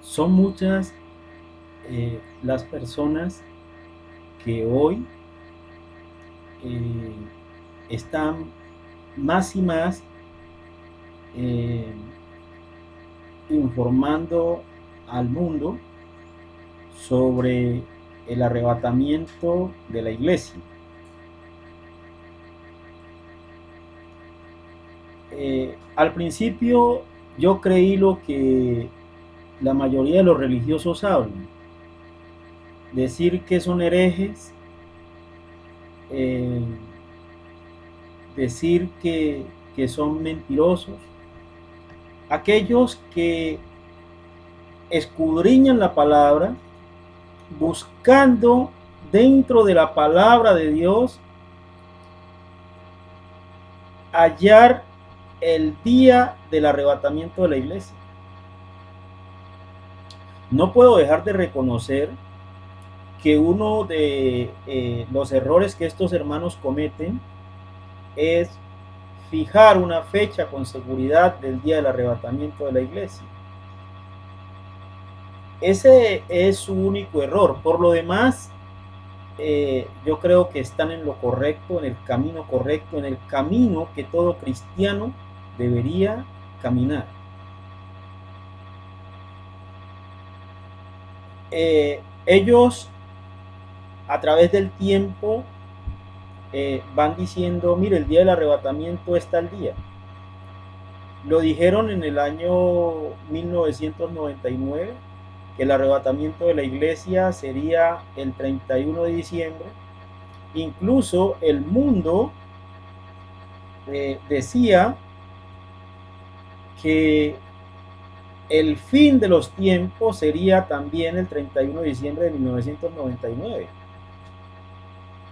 Son muchas las personas que hoy eh, están más y más eh, informando al mundo sobre el arrebatamiento de la iglesia. Al principio yo creí lo que la mayoría de los religiosos hablan, decir que son herejes, eh, decir que son mentirosos, aquellos que escudriñan la palabra buscando dentro de la palabra de Dios hallar el día del arrebatamiento de la iglesia. No puedo dejar de reconocer que uno de los errores que estos hermanos cometen es fijar una fecha con seguridad del día del arrebatamiento de la iglesia. Ese es su único error. Por lo demás, yo creo que están en lo correcto, en el camino que todo cristiano debería caminar. Ellos a través del tiempo van diciendo, mire, el día del arrebatamiento está el día. Lo dijeron en el año 1999, que el arrebatamiento de la iglesia sería el 31 de diciembre. Incluso el mundo decía que el fin de los tiempos sería también el 31 de diciembre de 1999.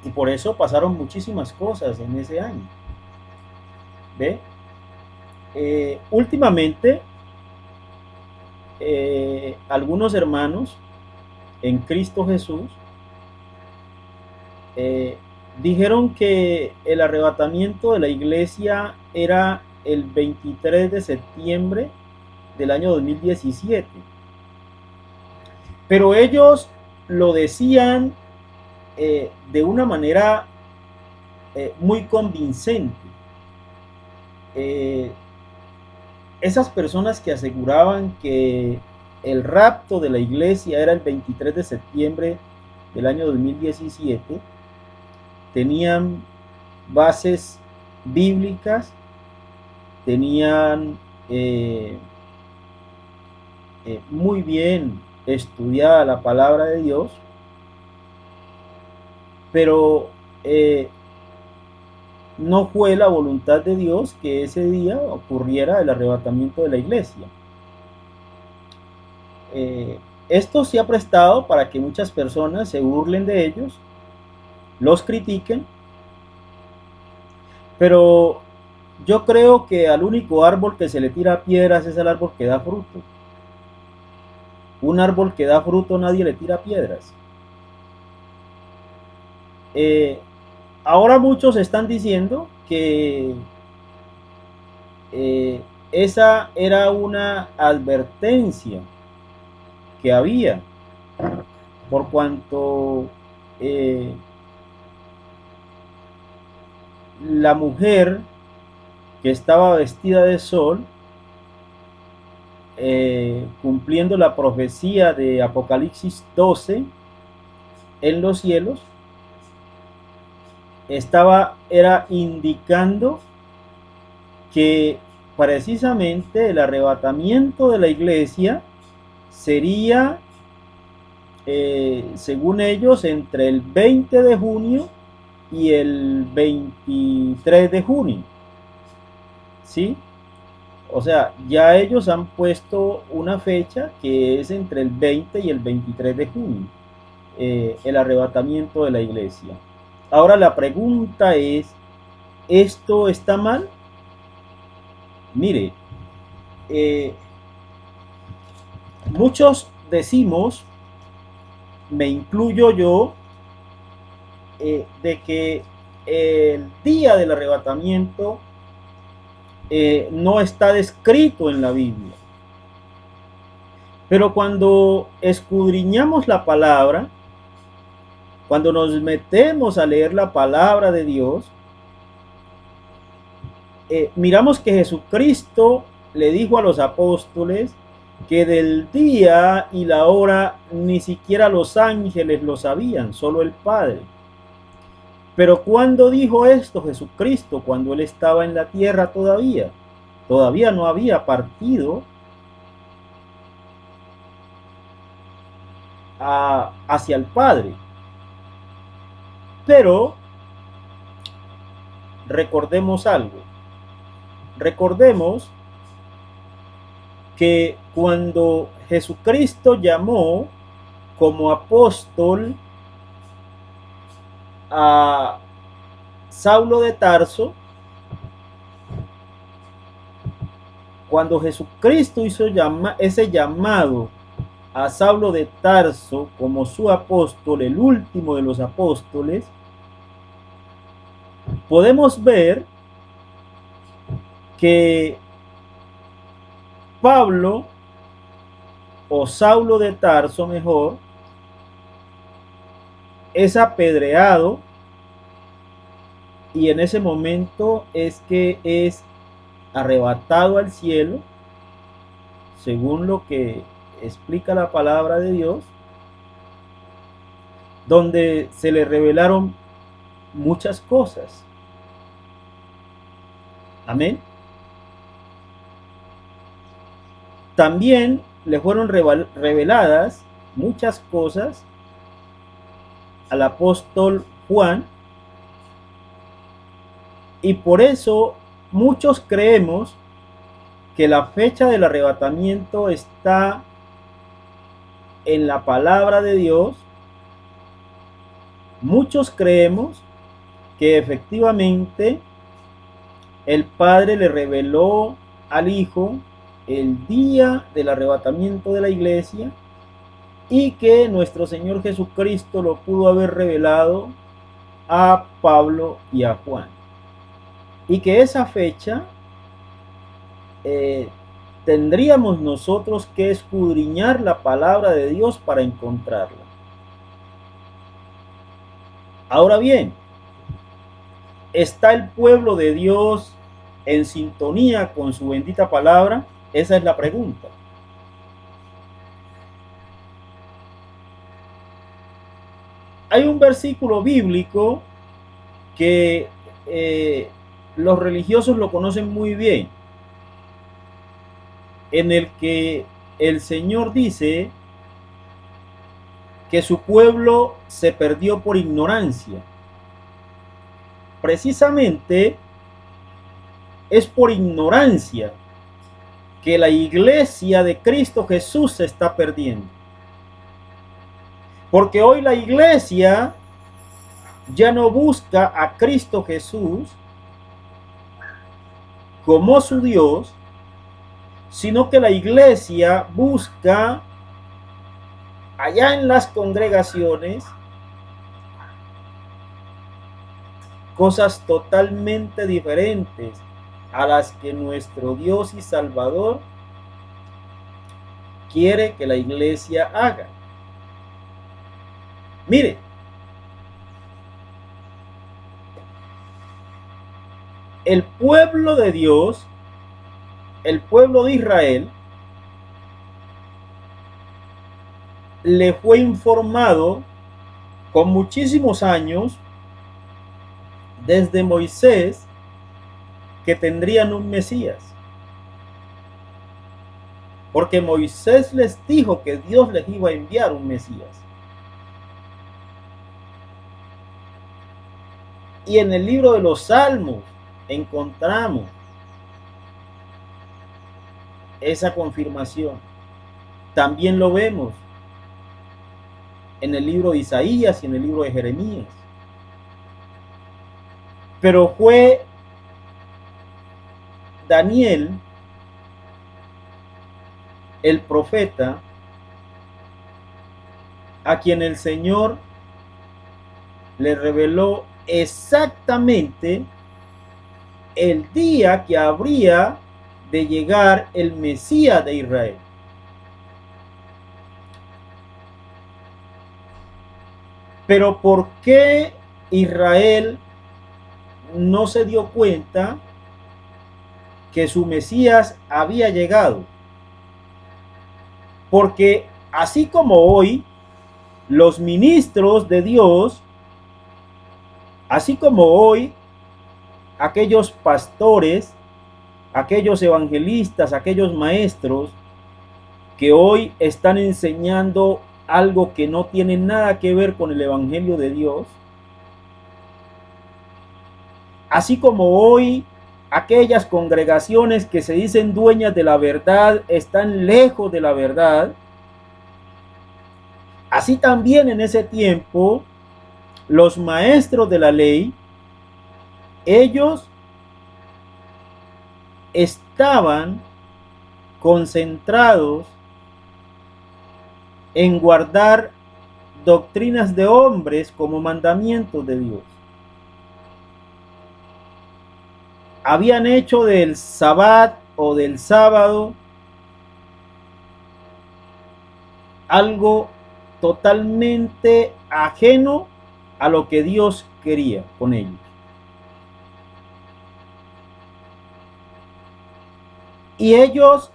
Y por eso pasaron muchísimas cosas en ese año. ¿Ve? Últimamente, algunos hermanos en Cristo Jesús dijeron que el arrebatamiento de la iglesia era el 23 de septiembre del año 2017. Pero ellos lo decían de una manera muy convincente. Esas personas que aseguraban que el rapto de la iglesia era el 23 de septiembre del año 2017 tenían bases bíblicas, tenían muy bien estudiada la palabra de Dios, pero no fue la voluntad de Dios que ese día ocurriera el arrebatamiento de la iglesia. Esto se ha prestado para que muchas personas se burlen de ellos, los critiquen, pero yo creo que al único árbol que se le tira piedras es el árbol que da fruto. Un árbol que da fruto nadie le tira piedras. Ahora muchos están diciendo que esa era una advertencia que había, por cuanto la mujer que estaba vestida de sol, cumpliendo la profecía de Apocalipsis 12 en los cielos, era indicando que precisamente el arrebatamiento de la iglesia sería, según ellos, entre el 20 de junio y el 23 de junio. ¿Sí? O sea, ya ellos han puesto una fecha que es entre el 20 y el 23 de junio, el arrebatamiento de la iglesia. Ahora la pregunta es, ¿esto está mal? Mire, muchos decimos, me incluyo yo, de que el día del arrebatamiento no está descrito en la Biblia. Pero cuando escudriñamos la palabra, cuando nos metemos a leer la palabra de Dios, miramos que Jesucristo le dijo a los apóstoles que del día y la hora ni siquiera los ángeles lo sabían, solo el Padre. Pero ¿cuándo dijo esto Jesucristo? Cuando él estaba en la tierra todavía. Todavía no había partido hacia el Padre. Pero recordemos algo. Recordemos que cuando Jesucristo llamó como apóstol a Saulo de Tarso, cuando Jesucristo hizo ese llamado a Saulo de Tarso como su apóstol, el último de los apóstoles, podemos ver que Pablo, o Saulo de Tarso mejor, es apedreado, y en ese momento es que es arrebatado al cielo, según lo que explica la palabra de Dios, donde se le revelaron muchas cosas. Amén. También le fueron reveladas muchas cosas al apóstol Juan, y por eso muchos creemos que la fecha del arrebatamiento está en la palabra de Dios. Muchos creemos que efectivamente el Padre le reveló al Hijo el día del arrebatamiento de la iglesia, y que nuestro Señor Jesucristo lo pudo haber revelado a Pablo y a Juan, y que esa fecha tendríamos nosotros que escudriñar la palabra de Dios para encontrarla. Ahora bien, ¿está el pueblo de Dios en sintonía con su bendita palabra? Esa es la pregunta. Hay un versículo bíblico que los religiosos lo conocen muy bien, en el que el Señor dice que su pueblo se perdió por ignorancia. Precisamente es por ignorancia que la iglesia de Cristo Jesús se está perdiendo. Porque hoy la iglesia ya no busca a Cristo Jesús como su Dios, sino que la iglesia busca allá en las congregaciones cosas totalmente diferentes a las que nuestro Dios y Salvador quiere que la iglesia haga. Mire, el pueblo de Dios, el pueblo de Israel, le fue informado con muchísimos años desde Moisés que tendrían un Mesías. Porque Moisés les dijo que Dios les iba a enviar un Mesías. Y en el libro de los Salmos encontramos esa confirmación. También lo vemos en el libro de Isaías y en el libro de Jeremías. Pero fue Daniel, el profeta, a quien el Señor le reveló exactamente el día que habría de llegar el Mesías de Israel. Pero ¿por qué Israel no se dio cuenta que su Mesías había llegado? Porque así como hoy los ministros de Dios, así como hoy aquellos pastores, aquellos evangelistas, aquellos maestros que hoy están enseñando algo que no tiene nada que ver con el evangelio de Dios, así como hoy aquellas congregaciones que se dicen dueñas de la verdad están lejos de la verdad, así también en ese tiempo los maestros de la ley, ellos estaban concentrados en guardar doctrinas de hombres como mandamientos de Dios. Habían hecho del sabbat o del sábado algo totalmente ajeno a lo que Dios quería con ellos. Y ellos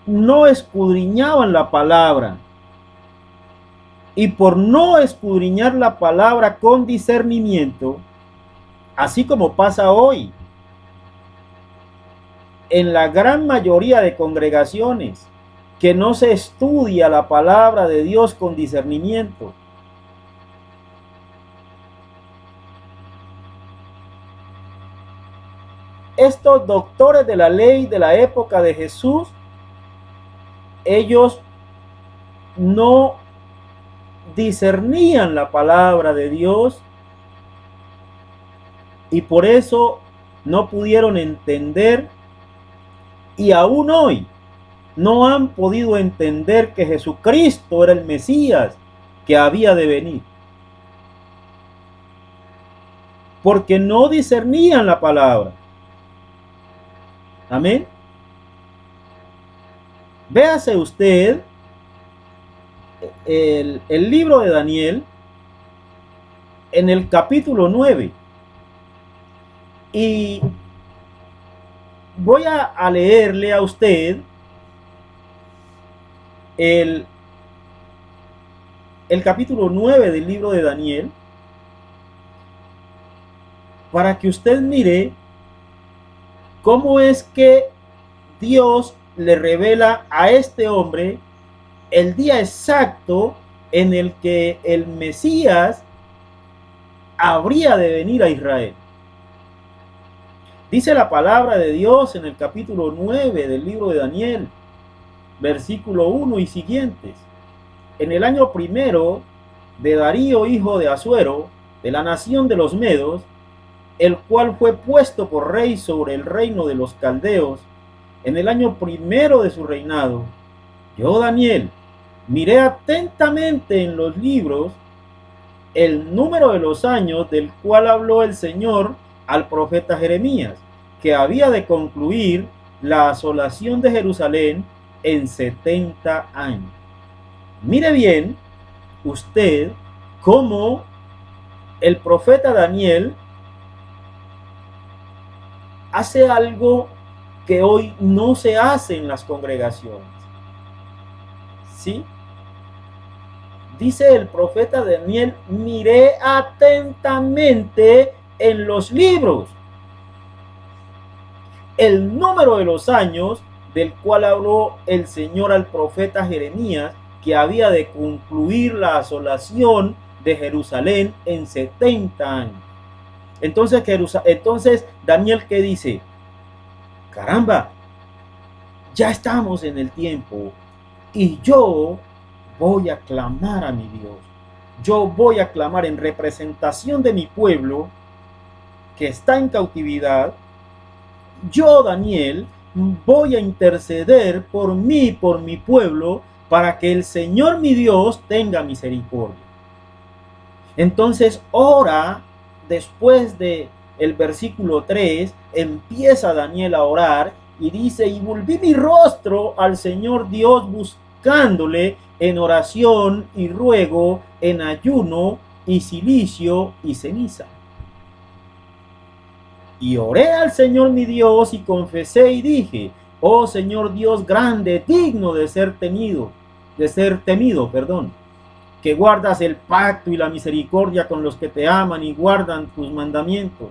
no escudriñaban la palabra. Y por no escudriñar la palabra con discernimiento, así como pasa hoy en la gran mayoría de congregaciones, que no se estudia la palabra de Dios con discernimiento. Estos doctores de la ley de la época de Jesús, ellos no discernían la palabra de Dios y por eso no pudieron entender, y aún hoy no han podido entender que Jesucristo era el Mesías que había de venir, porque no discernían la palabra. Amén. Véase usted el libro de Daniel en el capítulo 9. Y voy a leerle a usted el capítulo 9 del libro de Daniel, para que usted mire cómo es que Dios le revela a este hombre el día exacto en el que el Mesías habría de venir a Israel. Dice la palabra de Dios en el capítulo 9 del libro de Daniel, versículo 1 y siguientes. En el año primero de Darío, hijo de Asuero, de la nación de los Medos, el cual fue puesto por rey sobre el reino de los caldeos, en el año primero de su reinado, yo, Daniel, miré atentamente en los libros el número de los años del cual habló el Señor al profeta Jeremías, que había de concluir la asolación de Jerusalén en 70 años. Mire bien usted cómo el profeta Daniel hace algo que hoy no se hace en las congregaciones. ¿Sí? Dice el profeta Daniel, miré atentamente en los libros el número de los años del cual habló el Señor al profeta Jeremías, que había de concluir la asolación de Jerusalén en 70 años. Entonces Daniel, ¿qué dice? Caramba, ya estamos en el tiempo y yo voy a clamar a mi Dios. Yo voy a clamar en representación de mi pueblo que está en cautividad. Yo, Daniel, voy a interceder por mí, por mi pueblo, para que el Señor mi Dios tenga misericordia. Entonces, ora, después de el versículo 3, empieza Daniel a orar y dice, y volví mi rostro al Señor Dios buscándole en oración y ruego, en ayuno, y silicio y ceniza. Y oré al Señor mi Dios y confesé y dije: oh Señor Dios grande, digno de ser temido, que guardas el pacto y la misericordia con los que te aman y guardan tus mandamientos.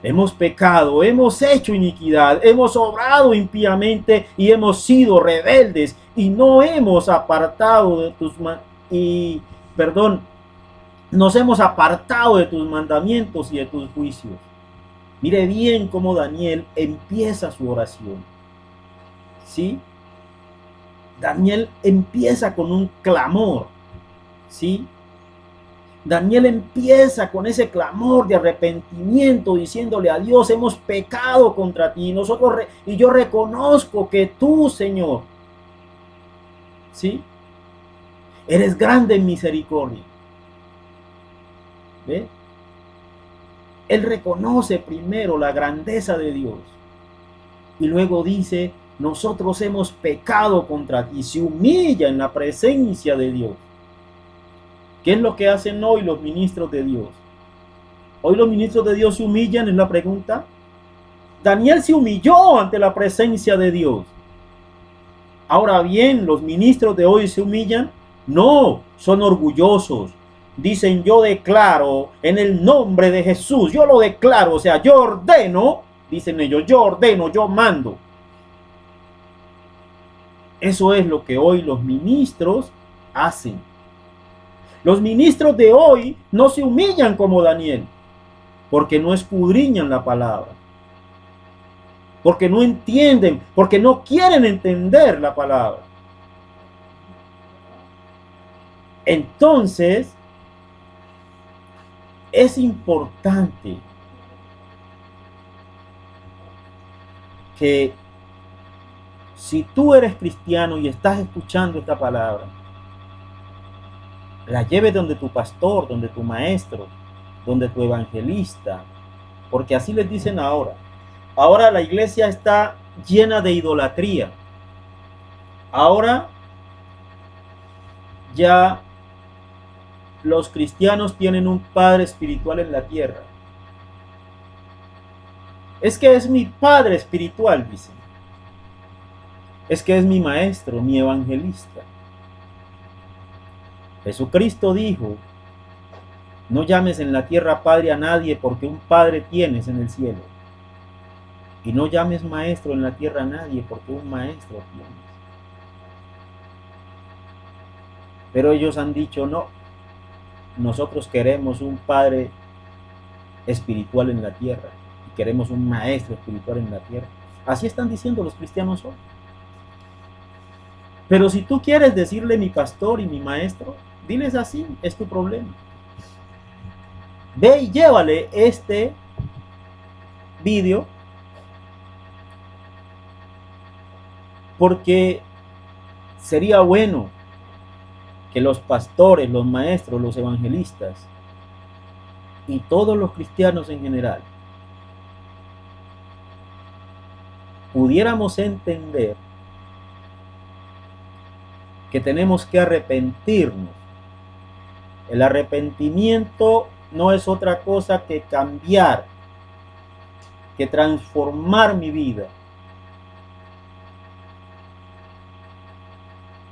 Hemos pecado, hemos hecho iniquidad, hemos obrado impíamente y hemos sido rebeldes y no hemos apartado de nos hemos apartado de tus mandamientos y de tus juicios. Mire bien cómo Daniel empieza su oración. ¿Sí? Daniel empieza con un clamor. ¿Sí? Daniel empieza con ese clamor de arrepentimiento, diciéndole a Dios: hemos pecado contra ti, y yo reconozco que tú, Señor, ¿sí?, eres grande en misericordia. ¿Ve? Él reconoce primero la grandeza de Dios y luego dice: nosotros hemos pecado contra ti. Se humilla en la presencia de Dios. ¿Qué es lo que hacen hoy los ministros de Dios? Hoy los ministros de Dios se humillan, es la pregunta. Daniel se humilló ante la presencia de Dios. Ahora bien, ¿los ministros de hoy se humillan? No, son orgullosos. Dicen: yo declaro en el nombre de Jesús, yo lo declaro, o sea, yo ordeno, dicen ellos, yo ordeno, yo mando. Eso es lo que hoy los ministros hacen. Los ministros de hoy no se humillan como Daniel, porque no escudriñan la palabra, porque no entienden, porque no quieren entender la palabra. Entonces, es importante que si tú eres cristiano y estás escuchando esta palabra, la lleves donde tu pastor, donde tu maestro, donde tu evangelista, porque así les dicen ahora. Ahora la iglesia está llena de idolatría. Ahora ya los cristianos tienen un padre espiritual en la tierra. Es que es mi padre espiritual, dicen. Es que es mi maestro, mi evangelista. Jesucristo dijo: no llames en la tierra padre a nadie, porque un padre tienes en el cielo. Y no llames maestro en la tierra a nadie, porque un maestro tienes. Pero ellos han dicho: no, nosotros queremos un padre espiritual en la tierra y queremos un maestro espiritual en la tierra. Así están diciendo los cristianos hoy. Pero si tú quieres decirle mi pastor y mi maestro, diles así, es tu problema. Ve y llévale este vídeo, porque sería bueno que los pastores, los maestros, los evangelistas y todos los cristianos en general pudiéramos entender que tenemos que arrepentirnos. El arrepentimiento no es otra cosa que cambiar, que transformar mi vida.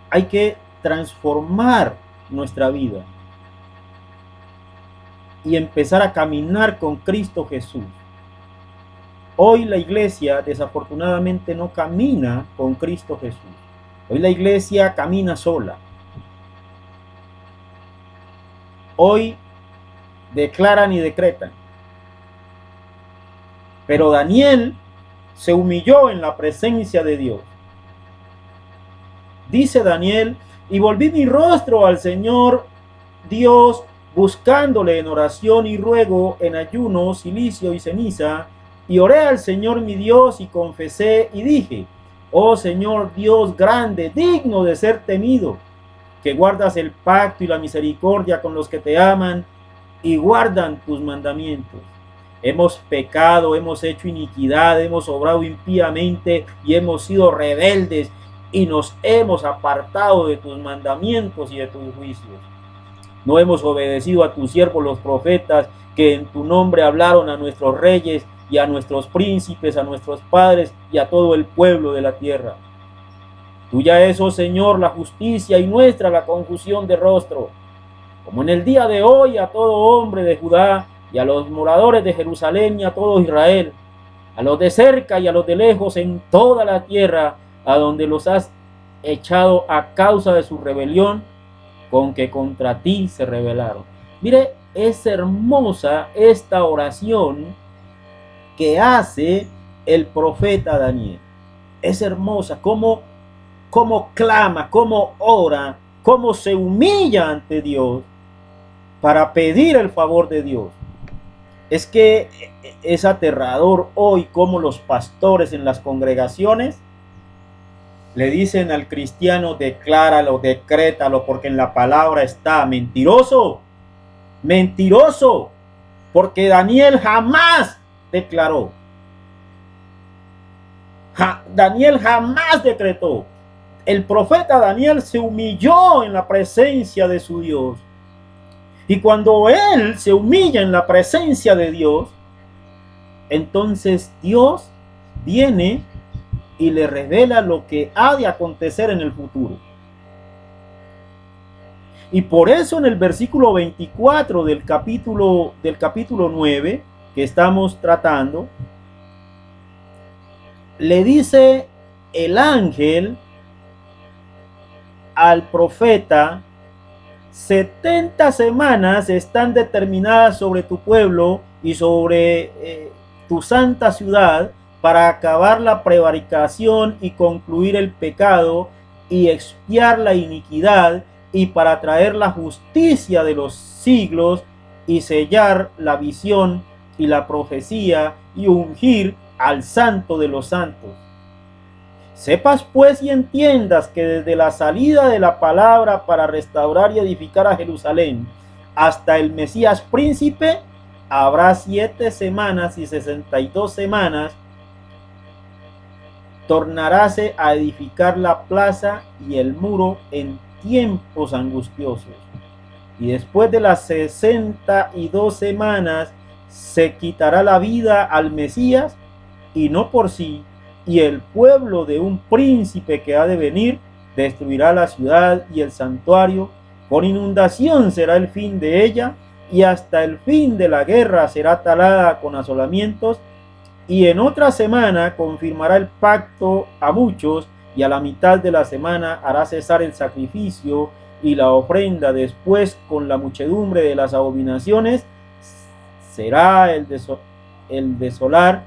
Hay que transformar nuestra vida y empezar a caminar con Cristo Jesús. Hoy la iglesia desafortunadamente no camina con Cristo Jesús. Hoy la iglesia camina sola. Hoy declaran y decretan. Pero Daniel se humilló en la presencia de Dios. Dice Daniel: y volví mi rostro al Señor Dios, buscándole en oración y ruego, en ayuno, cilicio y ceniza, y oré al Señor mi Dios y confesé y dije: oh Señor Dios grande, digno de ser temido, que guardas el pacto y la misericordia con los que te aman y guardan tus mandamientos. Hemos pecado, hemos hecho iniquidad, hemos obrado impíamente y hemos sido rebeldes y nos hemos apartado de tus mandamientos y de tus juicios. No hemos obedecido a tus siervos los profetas, que en tu nombre hablaron a nuestros reyes y a nuestros príncipes, a nuestros padres y a todo el pueblo de la tierra. Tuya es, oh Señor, la justicia y nuestra la confusión de rostro. Como en el día de hoy a todo hombre de Judá y a los moradores de Jerusalén y a todo Israel, a los de cerca y a los de lejos en toda la tierra, a donde los has echado a causa de su rebelión, con que contra ti se rebelaron. Mire, es hermosa esta oración que hace el profeta Daniel. Es hermosa, cómo clama, cómo ora, cómo se humilla ante Dios para pedir el favor de Dios. Es que es aterrador hoy cómo los pastores en las congregaciones le dicen al cristiano: decláralo, decrétalo, porque en la palabra está. Mentiroso, mentiroso, porque Daniel jamás declaró. Daniel jamás decretó. El profeta Daniel se humilló en la presencia de su Dios. Y cuando él se humilla en la presencia de Dios, entonces Dios viene y le revela lo que ha de acontecer en el futuro. Y por eso en el versículo 24 del capítulo 9 que estamos tratando, le dice el ángel al profeta: 70 semanas están determinadas sobre tu pueblo y sobre tu santa ciudad, para acabar la prevaricación y concluir el pecado y expiar la iniquidad, y para traer la justicia de los siglos y sellar la visión y la profecía y ungir al santo de los santos. Sepas pues y entiendas que desde la salida de la palabra para restaurar y edificar a Jerusalén hasta el Mesías príncipe habrá 7 semanas y 62 semanas. Tornaráse a edificar la plaza y el muro en tiempos angustiosos. Y después de las 62 semanas se quitará la vida al Mesías, y no por sí, y el pueblo de un príncipe que ha de venir destruirá la ciudad y el santuario. Con inundación será el fin de ella, y hasta el fin de la guerra será talada con asolamientos. Y en otra semana confirmará el pacto a muchos, y a la mitad de la semana hará cesar el sacrificio y la ofrenda. Después, con la muchedumbre de las abominaciones, será el desolar,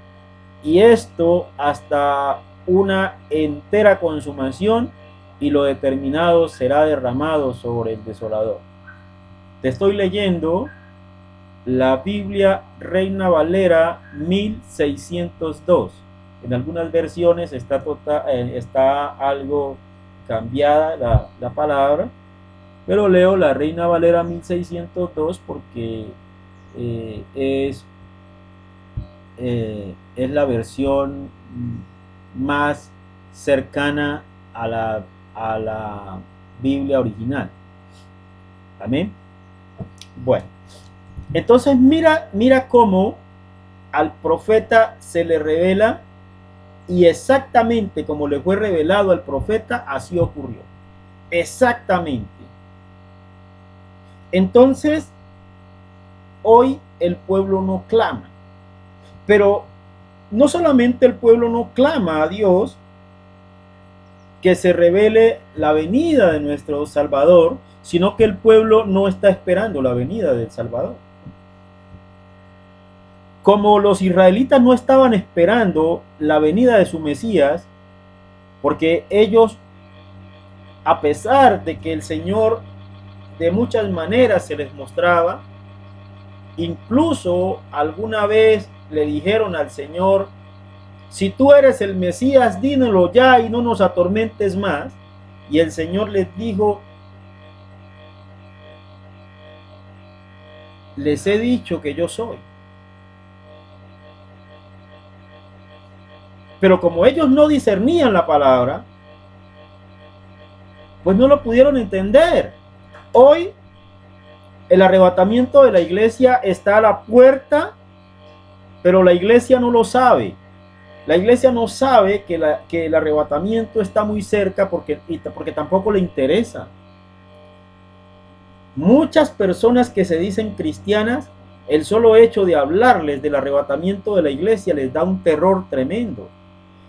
y esto hasta una entera consumación, y lo determinado será derramado sobre el desolador. Te estoy leyendo la Biblia Reina Valera 1602. En algunas versiones está algo cambiada la palabra, pero leo la Reina Valera 1602 porque es la versión más cercana a la Biblia original. Amén. Bueno, entonces mira cómo al profeta se le revela, y exactamente como le fue revelado al profeta, así ocurrió. Exactamente. Entonces, hoy el pueblo no clama. Pero no solamente el pueblo no clama a Dios que se revele la venida de nuestro Salvador, sino que el pueblo no está esperando la venida del Salvador. Como los israelitas no estaban esperando la venida de su Mesías, porque ellos, a pesar de que el Señor de muchas maneras se les mostraba, incluso alguna vez le dijeron al Señor: si tú eres el Mesías, dínoslo ya y no nos atormentes más. Y el Señor les dijo: les he dicho que yo soy. Pero como ellos no discernían la palabra, pues no lo pudieron entender. Hoy El arrebatamiento de la iglesia está a la puerta, pero la iglesia no lo sabe. La iglesia no sabe que el arrebatamiento está muy cerca porque tampoco le interesa. Muchas personas que se dicen cristianas, el solo hecho de hablarles del arrebatamiento de la iglesia les da un terror tremendo.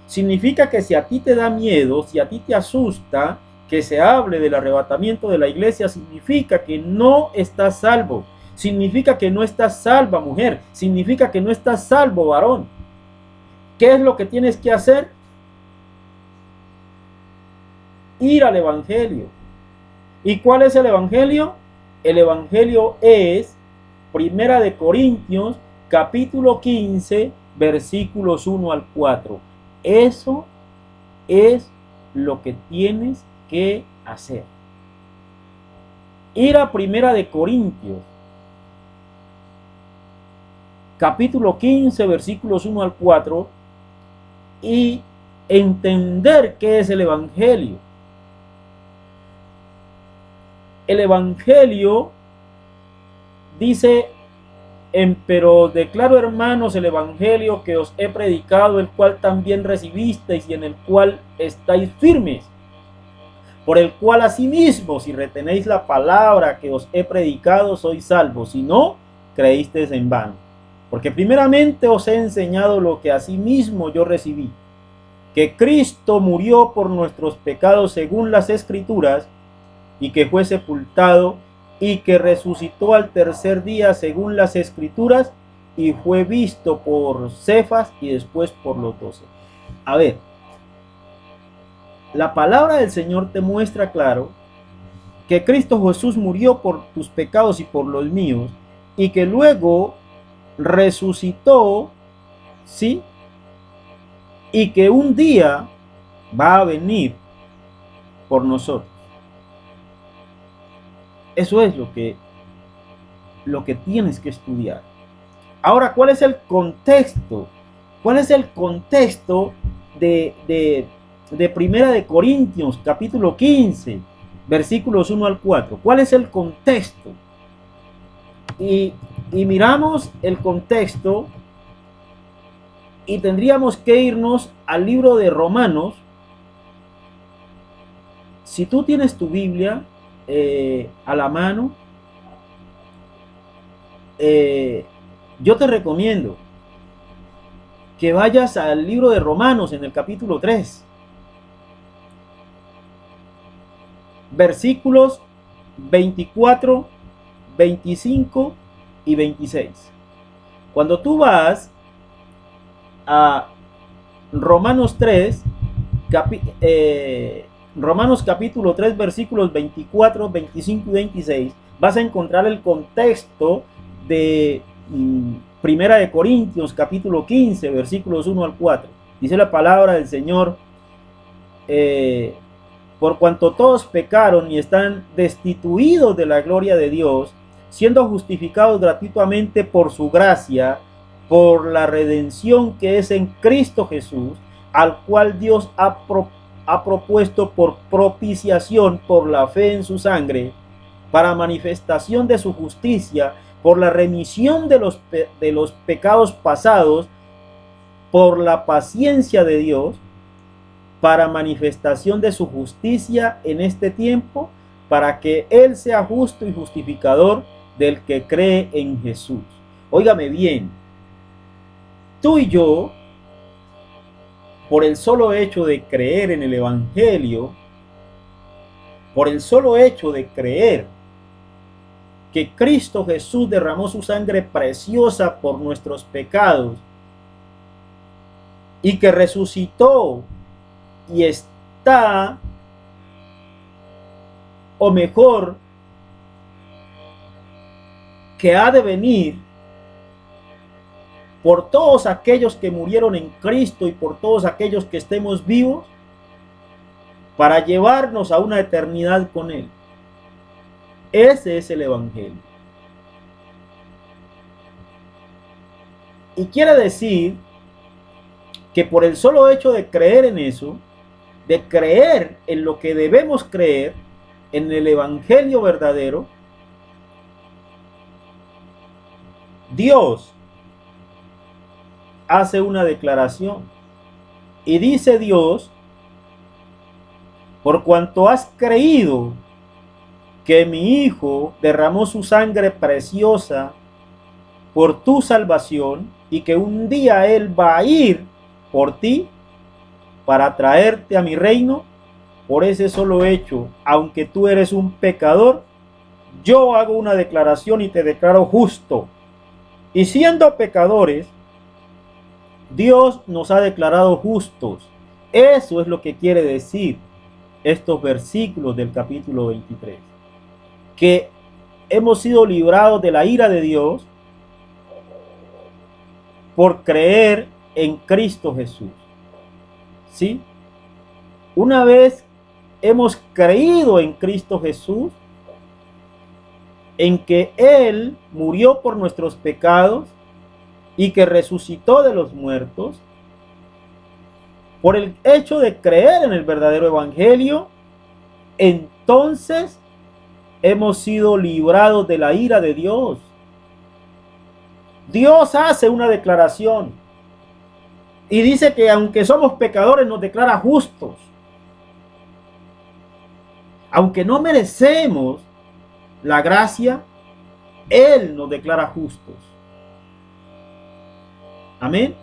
Significa que si a ti te da miedo, si a ti te asusta que se hable del arrebatamiento de la iglesia, significa que no estás salvo. Significa que no estás salva, mujer. Significa que no estás salvo, varón. ¿Qué es lo que tienes que hacer? Ir al evangelio. ¿Y cuál es el evangelio? El evangelio es Primera de Corintios, capítulo 15, versículos 1 al 4. Eso es lo que tienes que hacer. Ir a Primera de Corintios, capítulo 15, versículos 1 al 4, y entender qué es el evangelio. El evangelio dice, pero declaro, hermanos, el evangelio que os he predicado, el cual también recibisteis y en el cual estáis firmes, por el cual asimismo, si retenéis la palabra que os he predicado, sois salvos, si no, creísteis en vano. Porque primeramente os he enseñado lo que asimismo yo recibí, que Cristo murió por nuestros pecados según las Escrituras, y que fue sepultado, y que resucitó al tercer día según las Escrituras, y fue visto por Cefas y después por los 12. A ver, la palabra del Señor te muestra claro que Cristo Jesús murió por tus pecados y por los míos, y que luego resucitó, ¿sí? Y que un día va a venir por nosotros. Eso es lo que tienes que estudiar. Ahora, ¿cuál es el contexto? ¿Cuál es el contexto de Primera de Corintios, capítulo 15, versículos 1 al 4? ¿Cuál es el contexto? Y miramos el contexto y tendríamos que irnos al libro de Romanos. Si tú tienes tu Biblia a la mano, yo te recomiendo que vayas al libro de Romanos en el capítulo 3, versículos 24, 25 y 26. Cuando tú vas a Romanos 3, Romanos capítulo 3, versículos 24, 25 y 26, vas a encontrar el contexto de Primera de Corintios, capítulo 15, versículos 1 al 4. Dice la palabra del Señor, por cuanto todos pecaron y están destituidos de la gloria de Dios, siendo justificados gratuitamente por su gracia, por la redención que es en Cristo Jesús, al cual Dios ha propuesto por propiciación por la fe en su sangre, para manifestación de su justicia, por la remisión de los pecados pasados, por la paciencia de Dios, para manifestación de su justicia en este tiempo, para que Él sea justo y justificador del que cree en Jesús. Óigame bien, tú y yo, por el solo hecho de creer en el Evangelio, por el solo hecho de creer que Cristo Jesús derramó su sangre preciosa por nuestros pecados y que resucitó y está, o mejor, que ha de venir por todos aquellos que murieron en Cristo y por todos aquellos que estemos vivos, para llevarnos a una eternidad con Él. Ese es el Evangelio. Y quiere decir que por el solo hecho de creer en eso, de creer en lo que debemos creer, en el Evangelio verdadero, Dios hace una declaración y dice Dios: por cuanto has creído que mi Hijo derramó su sangre preciosa por tu salvación y que un día Él va a ir por ti para traerte a mi reino, por ese solo hecho, aunque tú eres un pecador, yo hago una declaración y te declaro justo. Y siendo pecadores, Dios nos ha declarado justos. Eso es lo que quiere decir estos versículos del capítulo 23. Que hemos sido librados de la ira de Dios por creer en Cristo Jesús. ¿Sí? Una vez hemos creído en Cristo Jesús, en que Él murió por nuestros pecados y que resucitó de los muertos, por el hecho de creer en el verdadero evangelio, entonces hemos sido librados de la ira de Dios. Dios hace una declaración y dice que aunque somos pecadores nos declara justos. Aunque no merecemos la gracia, Él nos declara justos. Amén.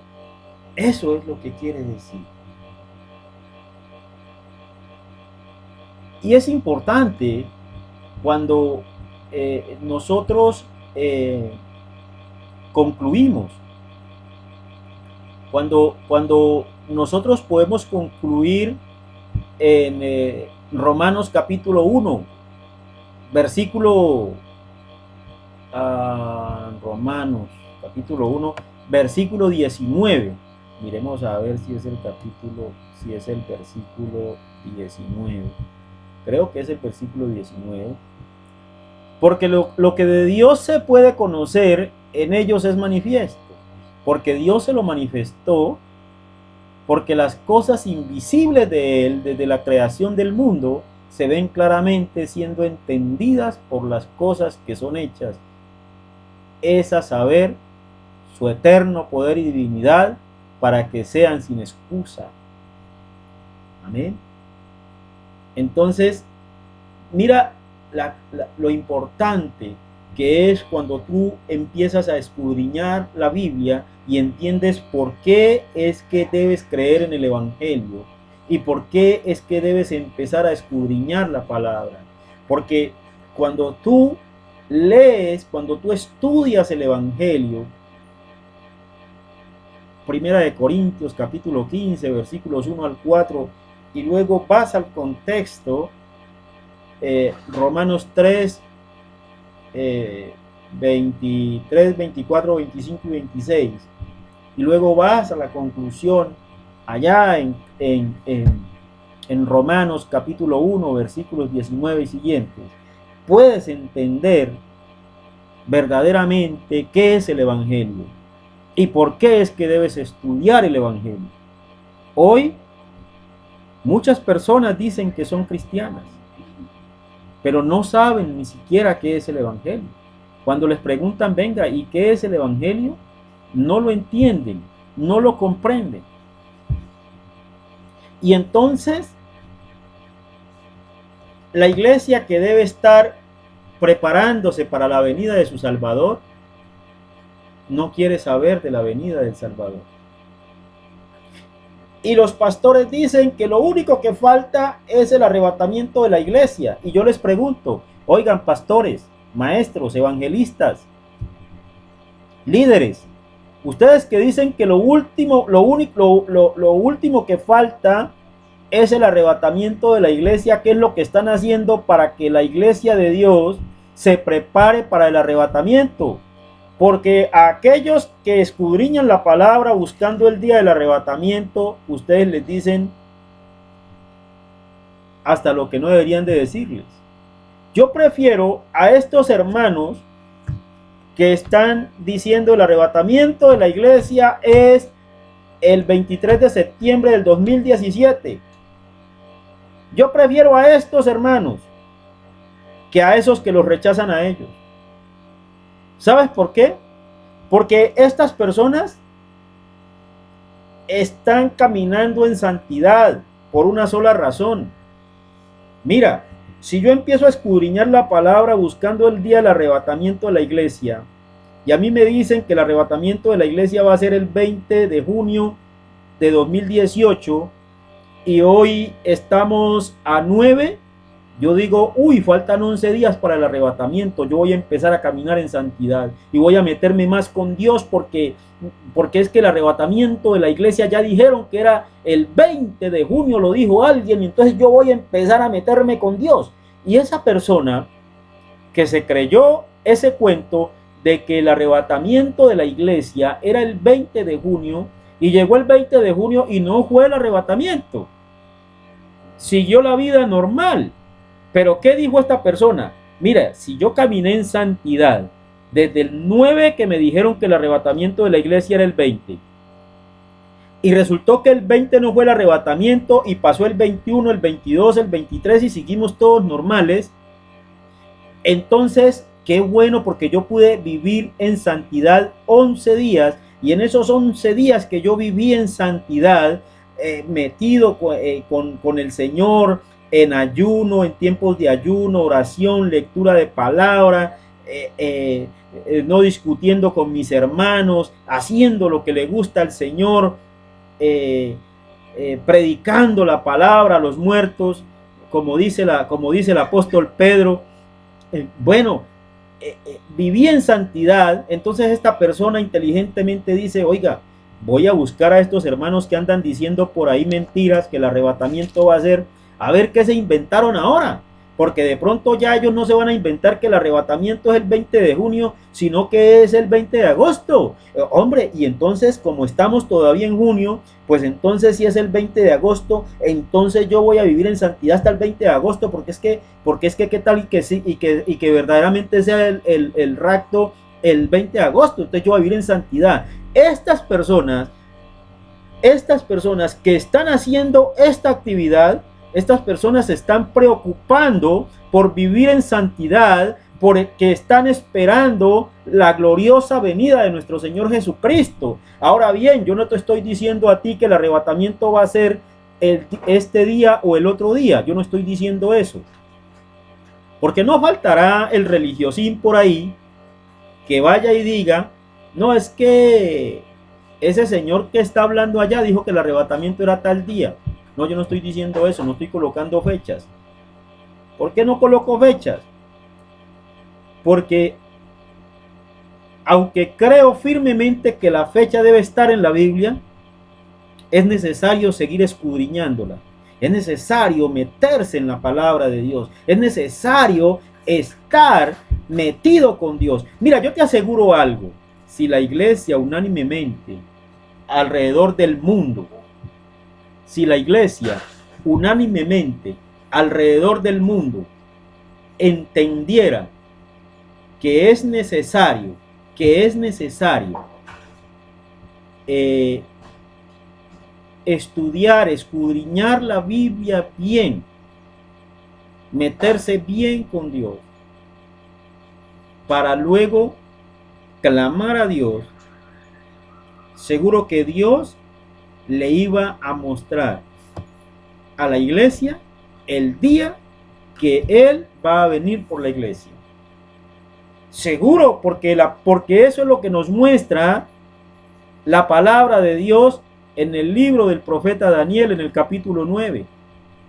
Eso es lo que quiere decir. Y es importante cuando nosotros concluimos, cuando nosotros podemos concluir en Romanos capítulo 1, versículo Romanos capítulo 1, versículo 19. Miremos a ver si es el capítulo, si es el versículo 19. Creo que es el versículo 19. Porque lo que de Dios se puede conocer, en ellos es manifiesto. Porque Dios se lo manifestó, porque las cosas invisibles de Él, desde la creación del mundo, se ven claramente siendo entendidas por las cosas que son hechas. Es a saber, su eterno poder y divinidad, para que sean sin excusa. Amén. Entonces, mira lo importante que es cuando tú empiezas a escudriñar la Biblia y entiendes por qué es que debes creer en el Evangelio y por qué es que debes empezar a escudriñar la palabra. Porque cuando tú lees, cuando tú estudias el Evangelio, Primera de Corintios capítulo 15, versículos 1 al 4, y luego vas al contexto, Romanos 3, 23, 24, 25 y 26, y luego vas a la conclusión allá en Romanos capítulo 1, versículos 19 y siguientes, puedes entender verdaderamente qué es el Evangelio y por qué es que debes estudiar el Evangelio. Hoy muchas personas dicen que son cristianas, pero no saben ni siquiera qué es el Evangelio. Cuando les preguntan, venga, ¿y qué es el Evangelio? No lo entienden, no lo comprenden. Y entonces, la iglesia que debe estar preparándose para la venida de su Salvador, no quiere saber de la venida del Salvador. Y los pastores dicen que lo único que falta es el arrebatamiento de la iglesia. Y yo les pregunto, oigan, pastores, maestros, evangelistas, líderes, ustedes que dicen que lo último que falta es el arrebatamiento de la iglesia, ¿qué es lo que están haciendo para que la iglesia de Dios se prepare para el arrebatamiento? Porque a aquellos que escudriñan la palabra buscando el día del arrebatamiento, ustedes les dicen hasta lo que no deberían de decirles. Yo prefiero a estos hermanos que están diciendo el arrebatamiento de la iglesia es el 23 de septiembre del 2017. Yo prefiero a estos hermanos que a esos que los rechazan a ellos. ¿Sabes por qué? Porque estas personas están caminando en santidad por una sola razón. Mira, si yo empiezo a escudriñar la palabra buscando el día del arrebatamiento de la iglesia, y a mí me dicen que el arrebatamiento de la iglesia va a ser el 20 de junio de 2018, y hoy estamos a 9, yo digo, uy, faltan 11 días para el arrebatamiento, yo voy a empezar a caminar en santidad y voy a meterme más con Dios porque es que el arrebatamiento de la iglesia ya dijeron que era el 20 de junio, lo dijo alguien, y entonces yo voy a empezar a meterme con Dios. Y esa persona que se creyó ese cuento de que el arrebatamiento de la iglesia era el 20 de junio y llegó el 20 de junio y no fue el arrebatamiento, siguió la vida normal. Pero ¿qué dijo esta persona? Mira, si yo caminé en santidad desde el 9 que me dijeron que el arrebatamiento de la iglesia era el 20, y resultó que el 20 no fue el arrebatamiento y pasó el 21, el 22, el 23 y seguimos todos normales, entonces qué bueno, porque yo pude vivir en santidad 11 días, y en esos 11 días que yo viví en santidad, metido con el Señor, en ayuno, en tiempos de ayuno, oración, lectura de palabra, no discutiendo con mis hermanos, haciendo lo que le gusta al Señor, predicando la palabra a los muertos, como dice el apóstol Pedro. Bueno, viví en santidad. Entonces esta persona inteligentemente dice, oiga, voy a buscar a estos hermanos que andan diciendo por ahí mentiras, que el arrebatamiento va a ver qué se inventaron ahora, porque de pronto ya ellos no se van a inventar que el arrebatamiento es el 20 de junio, sino que es el 20 de agosto. Hombre, y entonces como estamos todavía en junio, pues entonces si es el 20 de agosto, entonces yo voy a vivir en santidad hasta el 20 de agosto, porque es que qué tal y que verdaderamente sea el rapto el 20 de agosto, entonces yo voy a vivir en santidad. Estas personas que están haciendo esta actividad, estas personas se están preocupando por vivir en santidad, porque están esperando la gloriosa venida de nuestro Señor Jesucristo. Ahora bien, yo no te estoy diciendo a ti que el arrebatamiento va a ser este día o el otro día. Yo no estoy diciendo eso. Porque no faltará el religiosín por ahí que vaya y diga, no, es que ese señor que está hablando allá dijo que el arrebatamiento era tal día. No, yo no estoy diciendo eso, no estoy colocando fechas. ¿Por qué no coloco fechas? Porque aunque creo firmemente que la fecha debe estar en la Biblia, es necesario seguir escudriñándola. Es necesario meterse en la palabra de Dios. Es necesario estar metido con Dios. Mira, yo te aseguro algo. Si la iglesia unánimemente alrededor del mundo, si la iglesia unánimemente alrededor del mundo entendiera que es necesario estudiar, escudriñar la Biblia bien, meterse bien con Dios, para luego clamar a Dios, seguro que Dios le iba a mostrar a la iglesia el día que Él va a venir por la iglesia. Seguro, porque eso es lo que nos muestra la palabra de Dios en el libro del profeta Daniel, en el capítulo 9.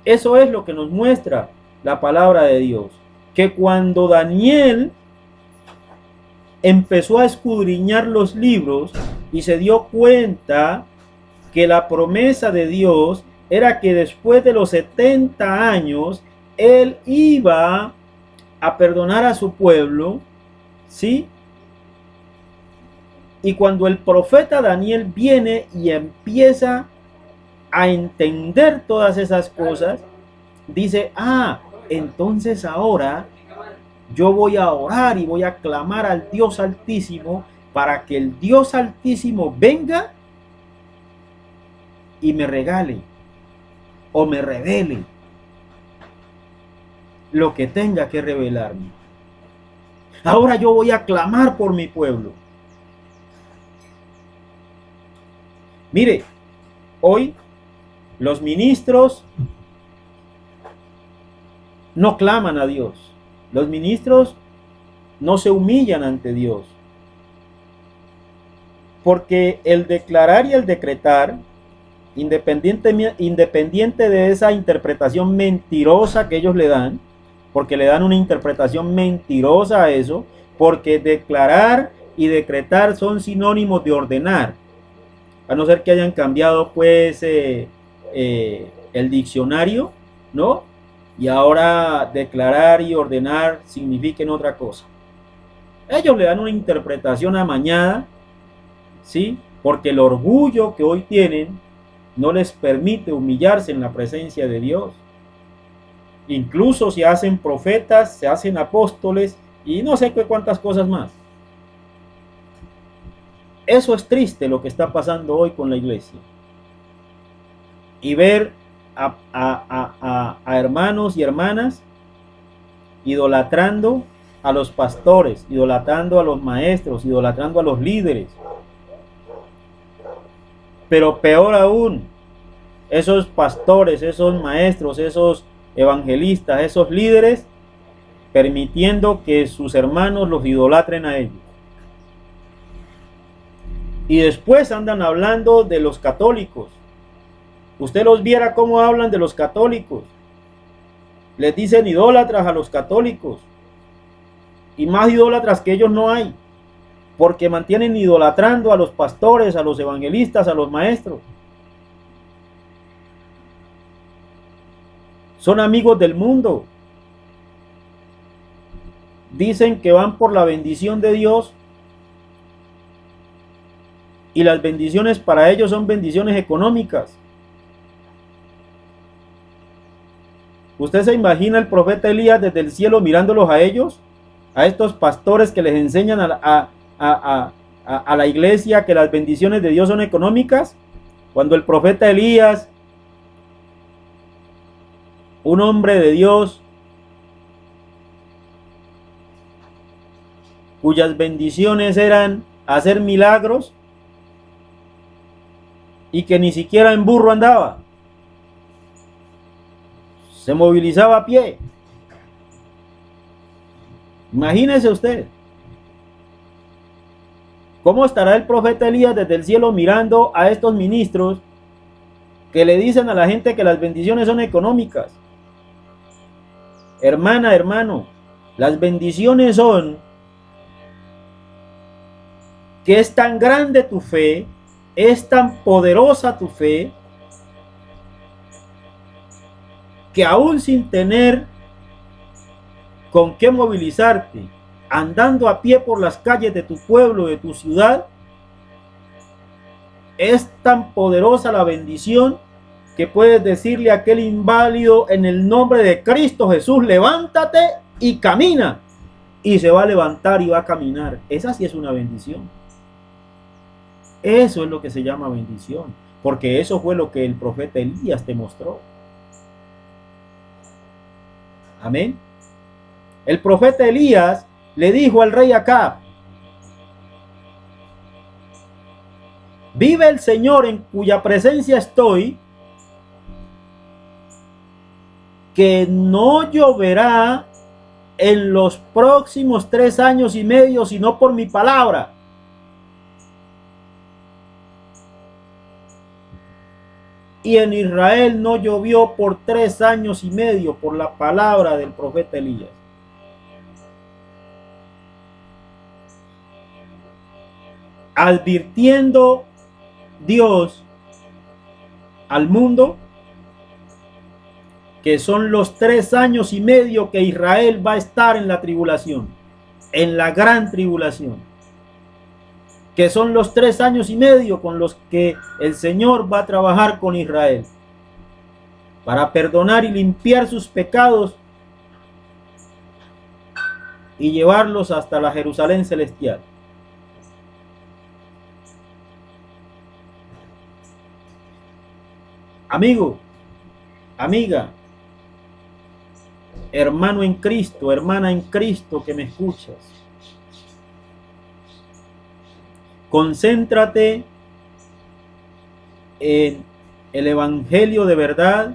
Eso es lo que nos muestra la palabra de Dios. Que cuando Daniel empezó a escudriñar los libros y se dio cuenta que la promesa de Dios era que después de los 70 años Él iba a perdonar a su pueblo, ¿sí? Y cuando el profeta Daniel viene y empieza a entender todas esas cosas, dice, entonces ahora yo voy a orar y voy a clamar al Dios Altísimo para que el Dios Altísimo venga y me regale o me revele lo que tenga que revelarme. Ahora yo voy a clamar por mi pueblo. Mire, hoy los ministros no claman a Dios. Los ministros no se humillan ante Dios. Porque el declarar y el decretar, independiente de esa interpretación mentirosa que ellos le dan, porque le dan una interpretación mentirosa a eso, porque declarar y decretar son sinónimos de ordenar, a no ser que hayan cambiado pues el diccionario, ¿no? Y ahora declarar y ordenar signifiquen otra cosa. Ellos le dan una interpretación amañada, ¿sí? Porque el orgullo que hoy tienen no les permite humillarse en la presencia de Dios. Incluso se hacen profetas, se hacen apóstoles y no sé qué cuántas cosas más. Eso es triste lo que está pasando hoy con la iglesia. Y ver a hermanos y hermanas idolatrando a los pastores, idolatrando a los maestros, idolatrando a los líderes. Pero peor aún, esos pastores, esos maestros, esos evangelistas, esos líderes, permitiendo que sus hermanos los idolatren a ellos. Y después andan hablando de los católicos. Usted los viera cómo hablan de los católicos. Les dicen idólatras a los católicos. Y más idólatras que ellos no hay. Porque mantienen idolatrando a los pastores, a los evangelistas, a los maestros. Son amigos del mundo. Dicen que van por la bendición de Dios. Y las bendiciones para ellos son bendiciones económicas. ¿Usted se imagina el profeta Elías desde el cielo mirándolos a ellos? A estos pastores que les enseñan a la iglesia que las bendiciones de Dios son económicas. Cuando el profeta Elías, un hombre de Dios, cuyas bendiciones eran hacer milagros, y que ni siquiera en burro andaba, se movilizaba a pie. Imagínese usted cómo estará el profeta Elías desde el cielo mirando a estos ministros que le dicen a la gente que las bendiciones son económicas. Hermana, hermano, las bendiciones son que es tan grande tu fe, es tan poderosa tu fe, que aún sin tener con qué movilizarte, andando a pie por las calles de tu pueblo, de tu ciudad, es tan poderosa la bendición que puedes decirle a aquel inválido: en el nombre de Cristo Jesús, levántate y camina. Y se va a levantar y va a caminar. Esa sí es una bendición. Eso es lo que se llama bendición, porque eso fue lo que el profeta Elías te mostró. Amén. El profeta Elías le dijo al rey Acab: vive el Señor en cuya presencia estoy, que no lloverá en los próximos 3 años y medio, sino por mi palabra. Y en Israel no llovió por 3 años y medio por la palabra del profeta Elías. Advirtiendo Dios al mundo que son los 3 años y medio que Israel va a estar en la tribulación, en la gran tribulación, que son los 3 años y medio con los que el Señor va a trabajar con Israel para perdonar y limpiar sus pecados y llevarlos hasta la Jerusalén celestial. Amigo, amiga, hermano en Cristo, hermana en Cristo que me escuchas, concéntrate en el Evangelio de verdad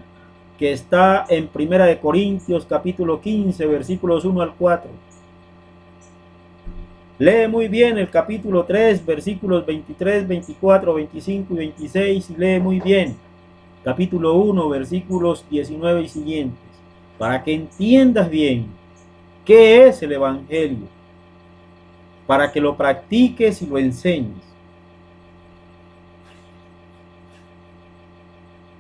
que está en 1 Corintios capítulo 15, versículos 1 al 4. Lee muy bien el capítulo 3, versículos 23, 24, 25 y 26, y lee muy bien capítulo 1, versículos 19 y siguientes, para que entiendas bien qué es el Evangelio, para que lo practiques y lo enseñes.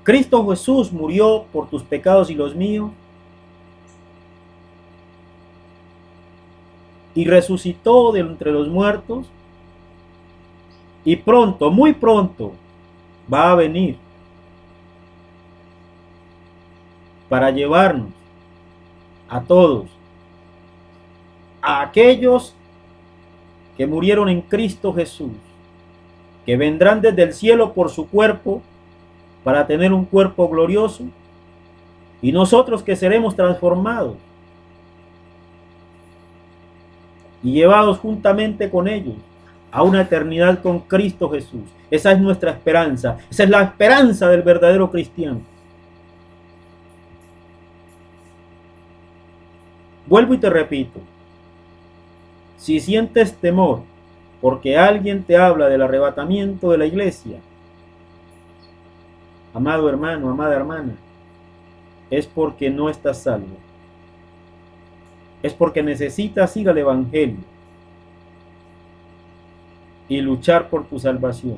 Cristo Jesús murió por tus pecados y los míos, y resucitó de entre los muertos, y pronto, muy pronto, va a venir para llevarnos a todos, a aquellos que murieron en Cristo Jesús, que vendrán desde el cielo por su cuerpo, para tener un cuerpo glorioso, y nosotros que seremos transformados y llevados juntamente con ellos a una eternidad con Cristo Jesús. Esa es nuestra esperanza, esa es la esperanza del verdadero cristiano. Vuelvo y te repito, si sientes temor porque alguien te habla del arrebatamiento de la iglesia, amado hermano, amada hermana, es porque no estás salvo. Es porque necesitas ir al Evangelio y luchar por tu salvación.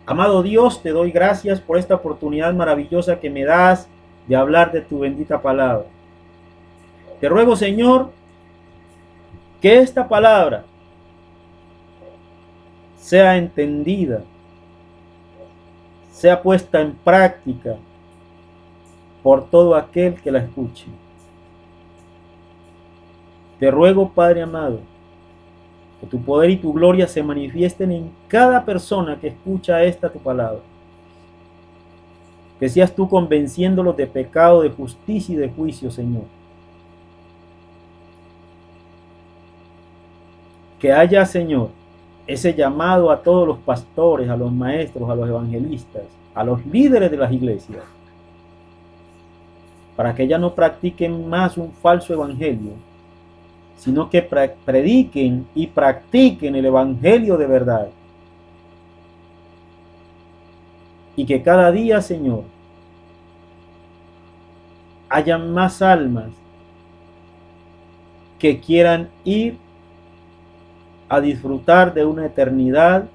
Amado Dios, te doy gracias por esta oportunidad maravillosa que me das de hablar de tu bendita palabra. Te ruego, Señor, que esta palabra sea entendida, sea puesta en práctica por todo aquel que la escuche. Te ruego, Padre amado, que tu poder y tu gloria se manifiesten en cada persona que escucha esta tu palabra. Que seas tú convenciéndolos de pecado, de justicia y de juicio, Señor. Que haya, Señor, ese llamado a todos los pastores, a los maestros, a los evangelistas, a los líderes de las iglesias, para que ya no practiquen más un falso evangelio, sino que prediquen y practiquen el evangelio de verdad. Y que cada día, Señor, haya más almas que quieran ir a disfrutar de una eternidad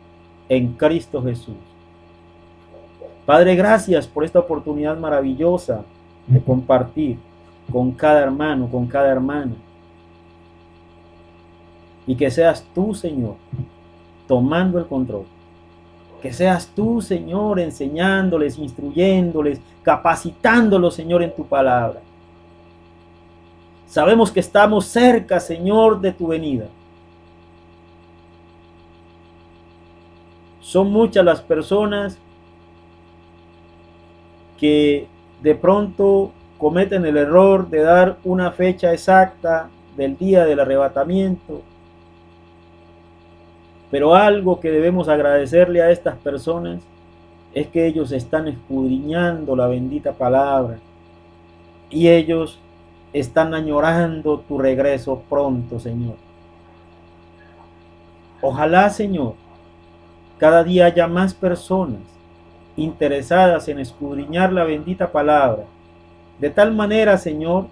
en Cristo Jesús. Padre, gracias por esta oportunidad maravillosa de compartir con cada hermano, con cada hermana. Y que seas tú, Señor, tomando el control. Que seas tú, Señor, enseñándoles, instruyéndoles, capacitándolos, Señor, en tu palabra. Sabemos que estamos cerca, Señor, de tu venida. Son muchas las personas que de pronto cometen el error de dar una fecha exacta del día del arrebatamiento. Pero algo que debemos agradecerle a estas personas es que ellos están escudriñando la bendita palabra y ellos están añorando tu regreso pronto, Señor. Ojalá, Señor, cada día haya más personas interesadas en escudriñar la bendita palabra, de tal manera, Señor,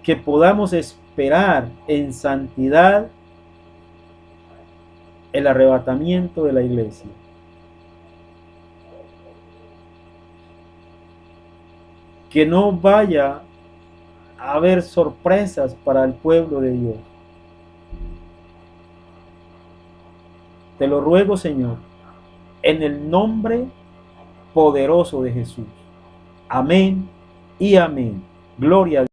que podamos esperar en santidad el arrebatamiento de la iglesia. Que no vaya a haber sorpresas para el pueblo de Dios. Te lo ruego, Señor, en el nombre poderoso de Jesús. Amén y amén. Gloria a Dios.